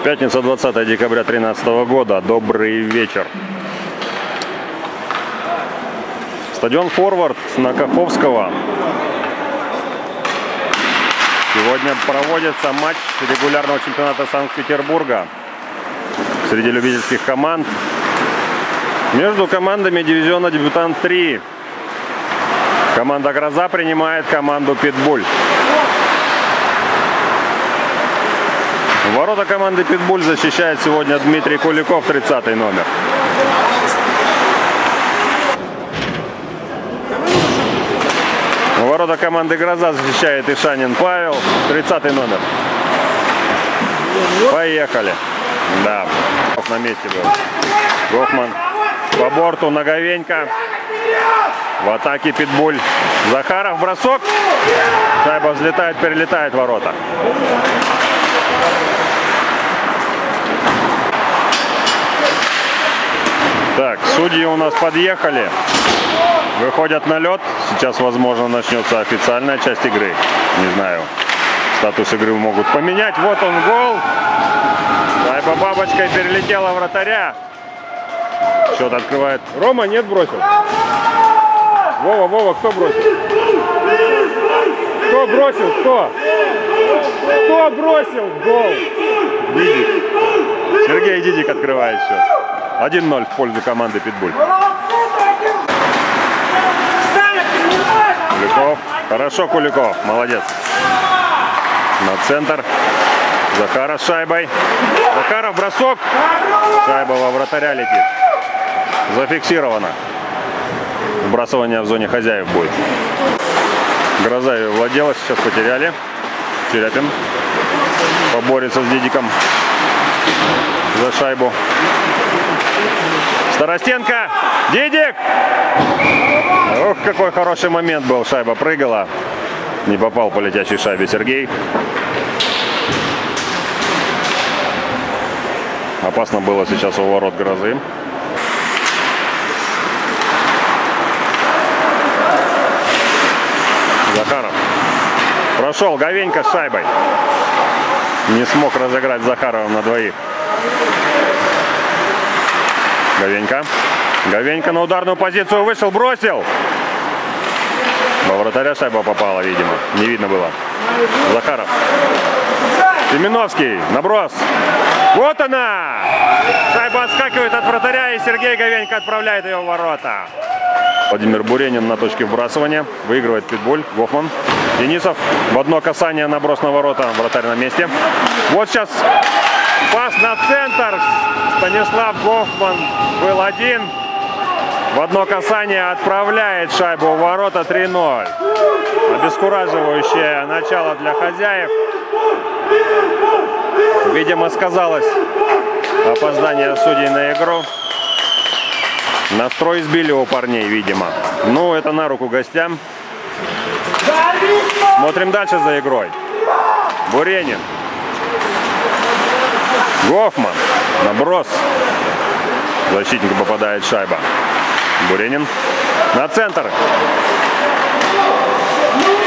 Пятница, 20 декабря 2013 года. Добрый вечер. Стадион «Форвард» на Каховского. Сегодня проводится матч регулярного чемпионата Санкт-Петербурга среди любительских команд между командами дивизиона «Дебютант-3». Команда «Гроза» принимает команду «Питбуль». Ворота команды «Питбуль» защищает сегодня Дмитрий Куликов, 30-й номер. Ворота команды «Гроза» защищает Ишанин Павел, 30-й номер. Поехали. Да, на месте был. Гофман по борту, Наговенько. В атаке «Питбуль». Захаров, бросок. Шайба взлетает, перелетает в ворота. Так, судьи у нас подъехали. Выходят на лед. Сейчас, возможно, начнется официальная часть игры. Не знаю. Статус игры могут поменять. Вот он, гол. Шайба бабочкой перелетела вратаря. Счет открывает. Рома, нет, бросил. Вова, кто бросил? Кто бросил? Кто? Кто бросил? Гол. Дидик. Сергей Дидик открывает счет. 1-0 в пользу команды «Питбуль». Куликов. Хорошо, Куликов. Молодец. На центр. Захаров с шайбой. Захаров, бросок. Шайба во вратаря летит. Зафиксировано. Вбрасывание в зоне хозяев будет. Гроза ее владела. Сейчас потеряли. Черяпин поборется с Дидиком за шайбу. Старостенко. Дидик! Ох, какой хороший момент был. Шайба прыгала. Не попал по летящей шайбе Сергей. Опасно было сейчас у ворот Грозы. Захаров. Прошел Говенько с шайбой. Не смог разыграть Захаровым на двоих. Говенько на ударную позицию вышел, бросил. Во вратаря шайба попала, видимо. Не видно было. Захаров. Семеновский. Наброс. Вот она! Шайба отскакивает от вратаря, и Сергей Говенько отправляет ее в ворота. Владимир Буренин на точке вбрасывания. Выигрывает «Питбуль». Гофман. Денисов. В одно касание, наброс на ворота. Вратарь на месте. Вот сейчас пас на центр. Станислав Гофман был один. В одно касание отправляет шайбу в ворота. 3-0. Обескураживающее начало для хозяев. Видимо, сказалось опоздание судей на игру. Настрой сбили у парней, видимо. Ну, это на руку гостям. Смотрим дальше за игрой. Буренин. Гофман. Наброс. Защитник попадает шайба. Буренин. На центр.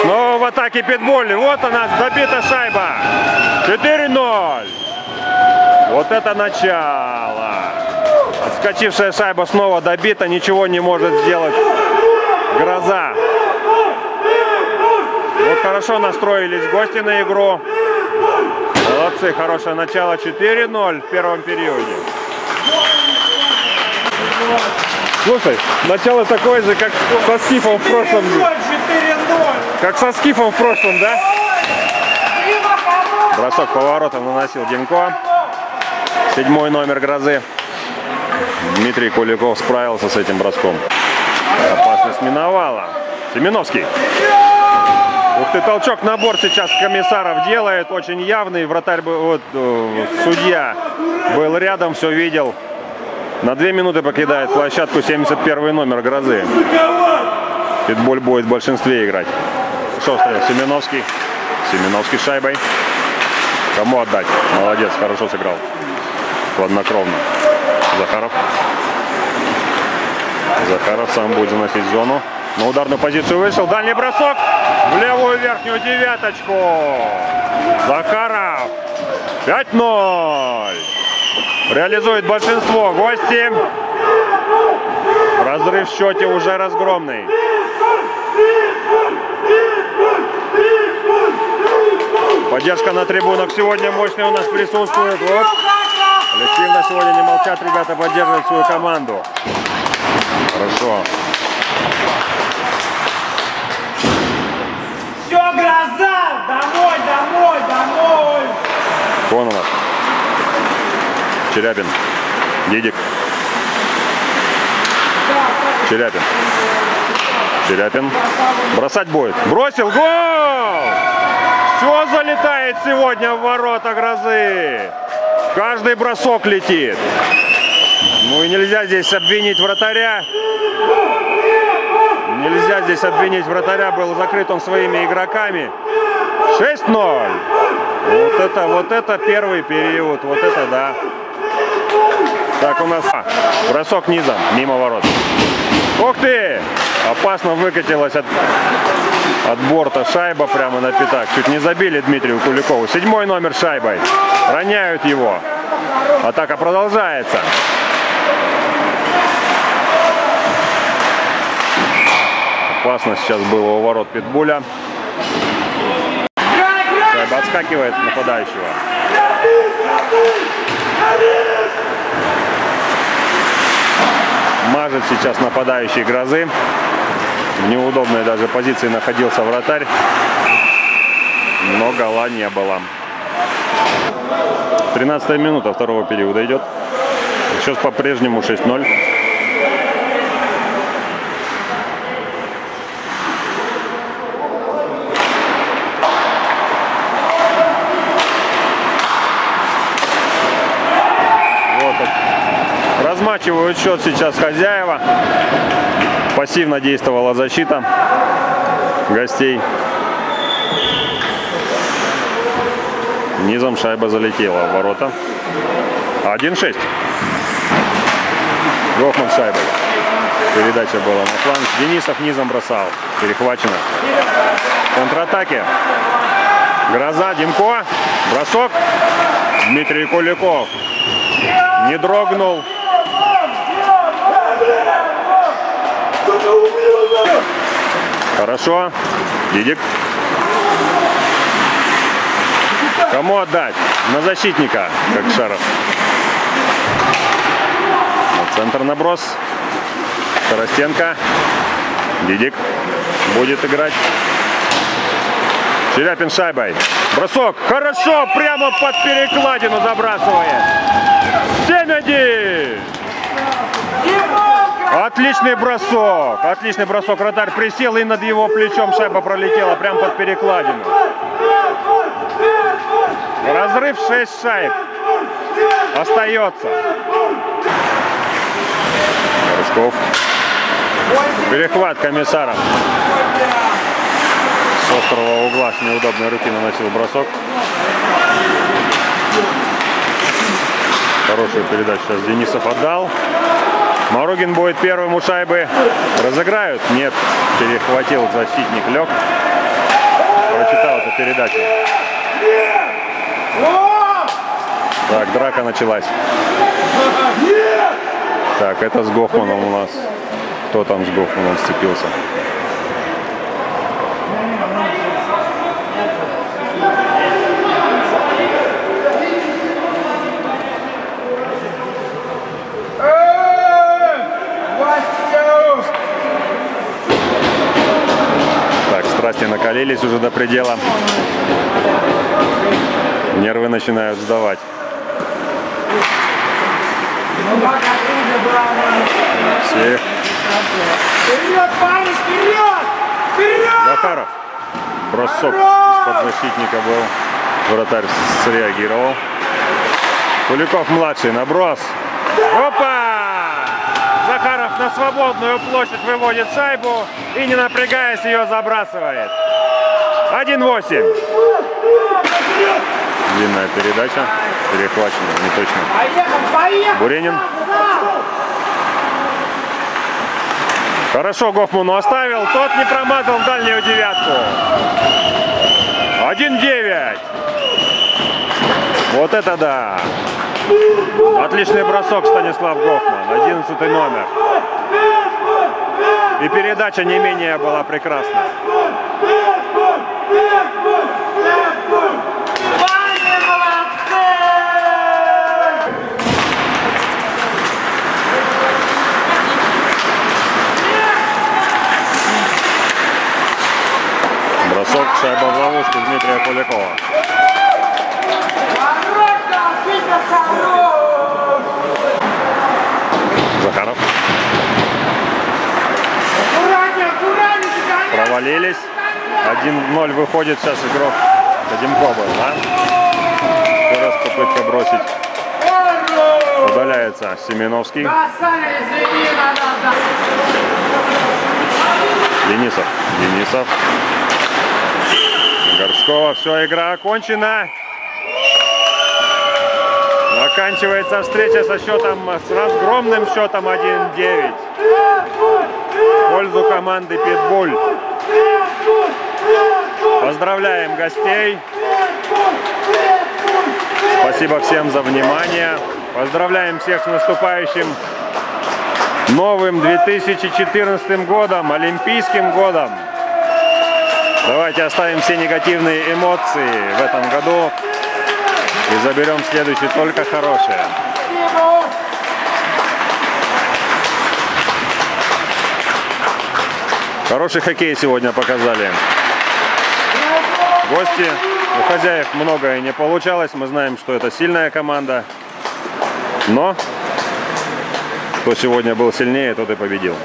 Снова в атаке «Питбуль». Вот она, добита шайба. 4-0. Вот это начало. Отскочившая шайба снова добита. Ничего не может сделать «Гроза». Вот хорошо настроились гости на игру. Молодцы, хорошее начало. 4-0 в первом периоде. Слушай, начало такое же, как со Скифом в прошлом. 4-0. Как со Скифом в прошлом, да? Бросок по воротам наносил Денько. 7-й номер «Грозы». Дмитрий Куликов справился с этим броском. Опасность миновала. Семеновский. Ух ты, толчок на борт сейчас Комиссаров делает. Очень явный. Вратарь, вот, судья был рядом, все видел. На 2 минуты покидает площадку 71-й номер «Грозы». «Питбуль» будет в большинстве играть. Шострый. Семеновский. Семеновский с шайбой. Кому отдать? Молодец, хорошо сыграл. Хладнокровно. Захаров. Захаров сам будет заносить зону. На ударную позицию вышел. Дальний бросок. В левую верхнюю девяточку. Захаров. 5-0. Реализует большинство гости. Разрыв в счете уже разгромный. Поддержка на трибунах сегодня мощная у нас присутствует. Вот. Коллективно сегодня не молчат ребята, поддерживают свою команду. Хорошо. Все, Гроза! Домой, домой, домой! Кононов. Черяпин. Дидик. Черяпин. Черяпин. Бросать будет. Бросил. Гол! Все залетает сегодня в ворота Грозы. Каждый бросок летит. Ну и нельзя здесь обвинить вратаря. Нельзя здесь обвинить вратаря. Был закрыт он своими игроками. 6-0. Вот это первый период. Вот это да. Так, у нас бросок низом, мимо ворот. Ух ты! Опасно выкатилась от борта шайба прямо на пятак. Чуть не забили Дмитрию Куликову. 7-й номер шайбой. Роняют его. Атака продолжается. Опасно сейчас было у ворот Питбуля. Шайба отскакивает от нападающего. Мажет сейчас нападающий Грозы. В неудобной даже позиции находился вратарь. Но гола не было. 13-я минута второго периода идет. Счет по-прежнему 6-0. Размачивают счет сейчас хозяева. Пассивно действовала защита гостей. Низом шайба залетела в ворота. 1-6. Гофман шайбой. Передача была на фланг. Денисов низом бросал. Перехвачено. Контратаки. Гроза. Демко. Бросок. Дмитрий Куликов. Не дрогнул. Хорошо. Дидик. Кому отдать? На защитника, как Шаров. Центр наброс. Старостенко. Дидик будет играть. Черяпин шайбой. Бросок. Хорошо. Прямо под перекладину забрасывает. 7-1. Отличный бросок. Отличный бросок. Вратарь присел и над его плечом шайба пролетела прямо под перекладину. Разрыв 6 шайб. Остается. Рыжков. Перехват Комиссаров. С острого угла с неудобной руки наносил бросок. Хорошую передачу сейчас Денисов отдал. Маругин будет первым у шайбы. Разыграют? Нет. Перехватил защитник, лег. Прочитал эту передачу. Так, драка началась. Так, это с Гофманом у нас. Кто там с Гофманом сцепился? Так, страсти накалились уже до предела. Нервы начинают сдавать. Всех. Вперед, парень, вперед! Вперед! Захаров. Бросок из-под защитника был. Вратарь среагировал. Куликов младший. Наброс. Опа! Захаров на свободную площадь выводит шайбу и, не напрягаясь, ее забрасывает. 1-8. Длинная передача. Перехвачена. Не точно. Поехал, поехал! Буренин. Хорошо Гофману оставил. Тот не промазал в дальнюю девятку. 1-9. Вот это да. Отличный бросок, Станислав Гофман. 11-й номер. И передача не менее была прекрасна. Бросок, шайба в ловушку Дмитрия Куликова. Захаров. Провалились. 1-0 выходит сейчас игрок. Кадимко был, да? Еще раз попытка бросить. Удаляется Семеновский. Денисов. Горшкова. Все, игра окончена. Оканчивается встреча со счетом, с разгромным счетом 1-9. В пользу команды Питбуль. Поздравляем гостей. Спасибо всем за внимание. Поздравляем всех с наступающим новым 2014 годом, Олимпийским годом. Давайте оставим все негативные эмоции в этом году и заберем следующий только хорошее. Хороший хоккей сегодня показали гости. У хозяев многое не получалось. Мы знаем, что это сильная команда. Но кто сегодня был сильнее, тот и победил.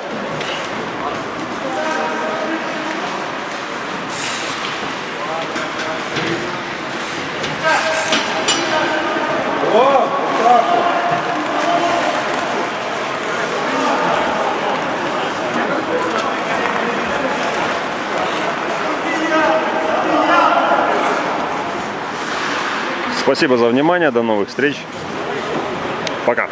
Спасибо за внимание. До новых встреч. Пока.